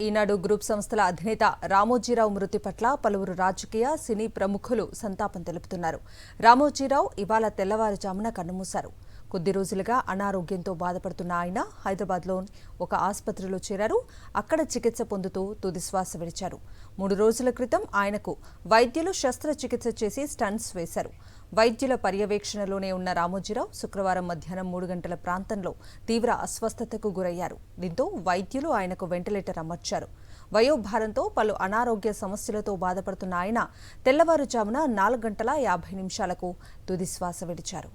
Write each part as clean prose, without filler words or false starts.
ఈనాడు group సంస్థల అధినేత రామోజీరావు మృతి పట్ల పలువురు రాజకీయ సినీ ప్రముఖులు సంతాపం తెలుపుతున్నారు. రామోజీరావు ఇవాళ తెల్లవారుజామున కన్నుమూశారు. కొద్ది రోజులుగా అనారోగ్యంతో బాధపడుతున్న ఆయన హైదరాబాద్లోని ఒక ఆసుపత్రిలో చేరారు. అక్కడ చికిత్స పొందుతూ తుదిశ్వాస విడిచారు. 3 రోజుల క్రితం ఆయనకు వైద్యులు శస్త్రచికిత్స చేసి స్టంట్స్ వేశారు. వైద్యుల పర్యవేక్షణలోనే ఉన్న రామోజీరావు శుక్రవారం మధ్యాహ్నం 3 గంటల ప్రాంతంలో తీవ్ర అస్వస్థతకు గురయ్యారు. దీంతో వైద్యులు ఆయనకు వెంటిలేటర్ అమర్చారు. వయోభారంతో పలు అనారోగ్య సమస్యలతో బాధపడుతున్న ఆయన తెల్లవారుజామున 4 గంటల 50 నిమిషాలకు తుదిశ్వాస విడిచారు.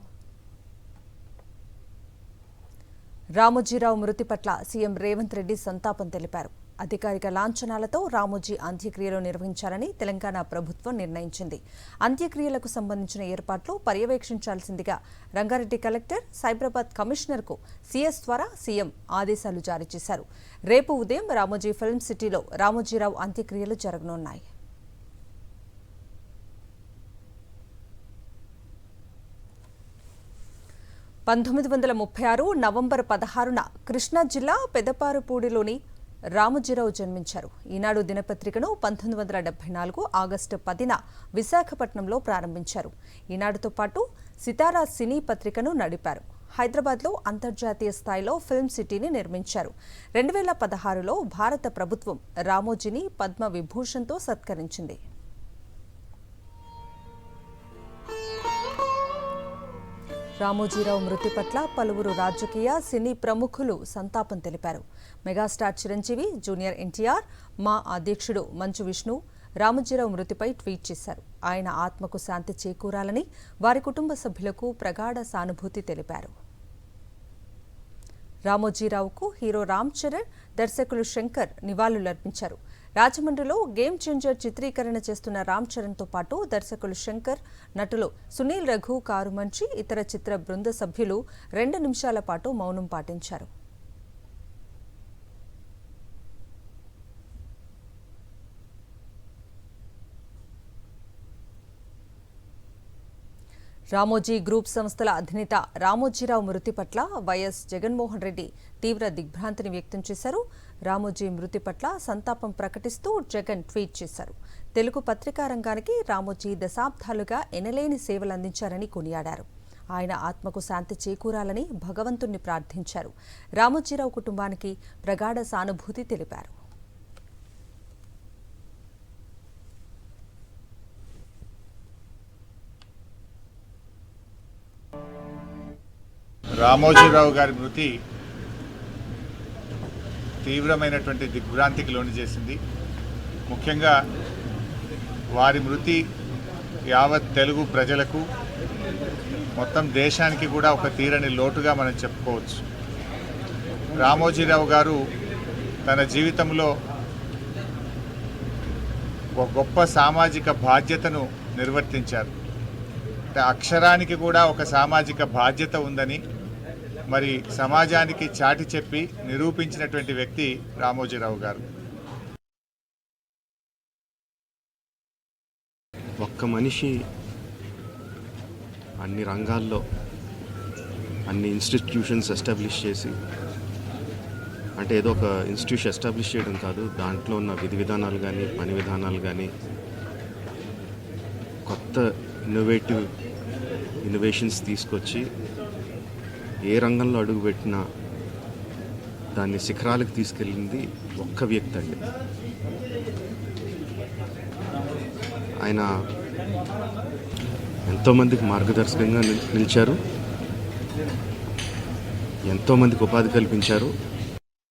రామోజీరావు మృతి పట్ల సీఎం రేవంత్ రెడ్డి సంతాపం తెలిపారు. అధికారిక లాంఛనాలతో రామోజీ అంత్యక్రియలు నిర్వహించాలని తెలంగాణ ప్రభుత్వం నిర్ణయించింది. అంత్యక్రియలకు సంబంధించిన ఏర్పాట్లు పర్యవేక్షించాల్సిందిగా రంగారెడ్డి కలెక్టర్, సైబరాబాద్ కమిషనర్కు సీఎస్ ద్వారా సీఎం ఆదేశాలు జారీ చేశారు. రేపు ఉదయం రామోజీ ఫిల్మ్ సిటీలో రామోజీరావు అంత్యక్రియలు జరగనున్నాయి. నవంబర్ 16న కృష్ణా జిల్లా పెదపారుపూడిలోని రామోజీరావు జన్మించారు. ఈనాడు దినపత్రికను 1974 ఆగస్టు 10న విశాఖపట్నంలో ప్రారంభించారు. ఈనాడుతో పాటు సితారా సినీ పత్రికను నడిపారు. హైదరాబాద్లో అంతర్జాతీయ స్థాయిలో ఫిల్మ్ సిటీని నిర్మించారు. 2016లో భారత ప్రభుత్వం రామోజీని పద్మ విభూషణ్తో సత్కరించింది. రామోజీరావు మృతి పట్ల పలువురు రాజకీయ సినీ ప్రముఖులు సంతాపం తెలిపారు. మెగాస్టార్ చిరంజీవి, జూనియర్ ఎన్టీఆర్, మా అధ్యక్షుడు మంచు విష్ణు రామోజీరావు మృతిపై ట్వీట్ చేశారు. ఆయన ఆత్మకు శాంతి చేకూరాలని వారి కుటుంబ సభ్యులకు ప్రగాఢ సానుభూతి తెలిపారు. రామోజీరావుకు హీరో రామ్ చరణ్, దర్శకులు శంకర్ నివాళులర్పించారు. రాజమండ్రిలో గేమ్ చేంజర్ చిత్రీకరణ చేస్తున్న రామ్ చరణ్తో పాటు దర్శకులు శంకర్, నటులు సునీల్ రఘు, కారుమంచి, ఇతర చిత్ర బృంద సభ్యులు 2 నిమిషాల పాటు మౌనం పాటించారు. రామోజీ గ్రూప్ సంస్థల అధినేత రామోజీరావు మృతి పట్ల వైఎస్ జగన్మోహన్ రెడ్డి తీవ్ర దిగ్భ్రాంతిని వ్యక్తం చేశారు. రామోజీ మృతి పట్ల సంతాపం ప్రకటిస్తూ జగన్ ట్వీట్ చేశారు. తెలుగు పత్రికా రంగానికి రామోజీ దశాబ్దాలుగా ఎనలేని సేవలందించారని కొనియాడారు. ఆయన ఆత్మకు శాంతి చేకూరాలని భగవంతుణ్ణి ప్రార్థించారు. రామోజీరావు కుటుంబానికి ప్రగాఢ సానుభూతి తెలిపారు. రామోజీరావు గారి మృతి తీవ్రమైనటువంటి దిగ్భ్రాంతికి లోను చేసింది. ముఖ్యంగా వారి మృతి యావత్ తెలుగు ప్రజలకు, మొత్తం దేశానికి కూడా ఒక తీరని లోటుగా మనం చెప్పుకోవచ్చు. రామోజీరావు గారు తన జీవితంలో ఒక గొప్ప సామాజిక బాధ్యతను నిర్వర్తించారు. అక్షరానికి కూడా ఒక సామాజిక బాధ్యత ఉందని మరి సమాజానికి చాటి చెప్పి నిరూపించినటువంటి వ్యక్తి రామోజీరావు గారు. ఒక్క మనిషి అన్ని రంగాల్లో అన్ని ఇన్స్టిట్యూషన్స్ ఎస్టాబ్లిష్ చేసి, అంటే ఏదో ఒక ఇన్స్టిట్యూషన్ ఎస్టాబ్లిష్ చేయడం కాదు, దాంట్లో ఉన్న విధి విధానాలు కానీ పని విధానాలు కానీ కొత్త ఇన్నోవేషన్స్ తీసుకొచ్చి ఏ రంగంలో అడుగుపెట్టినా దాన్ని శిఖరాలకు తీసుకెళ్ళింది ఒక్క వ్యక్తి అండి. ఆయన ఎంతోమందికి మార్గదర్శకంగా నిలిచారు, ఎంతోమందికి ఉపాధి కల్పించారు.